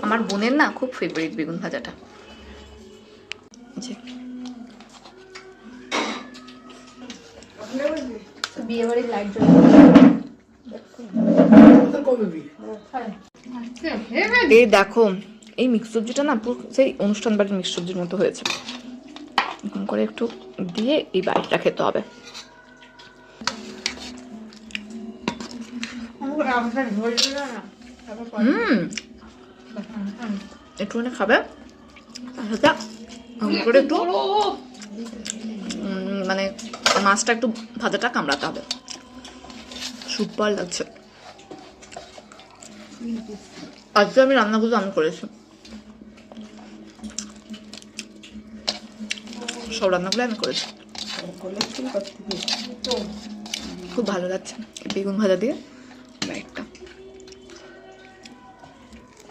আমার বোনের না খুব ফেভারিট বেগুন ভাজাটা। বিয়ে বাড়ির লাইট এই দেখো এই মিক্স সবজিটা না পুরো সেই অনুষ্ঠান বাড়ির মিক্স সবজির মতো হয়েছে। এরকম করে একটু দিয়ে এই বাড়িটা খেতে হবে। একটুখানি খাবে তার সাথে করে একটু মানে মাছটা একটু ভাজাটা কামড়াতে হবে। সুপার লাগছে। আজকে আমি রান্নাগুলো আমি করেছি, সব রান্নাগুলো আমি করেছি। খুব ভালো লাগছে বেগুন ভাজা দিয়ে একটা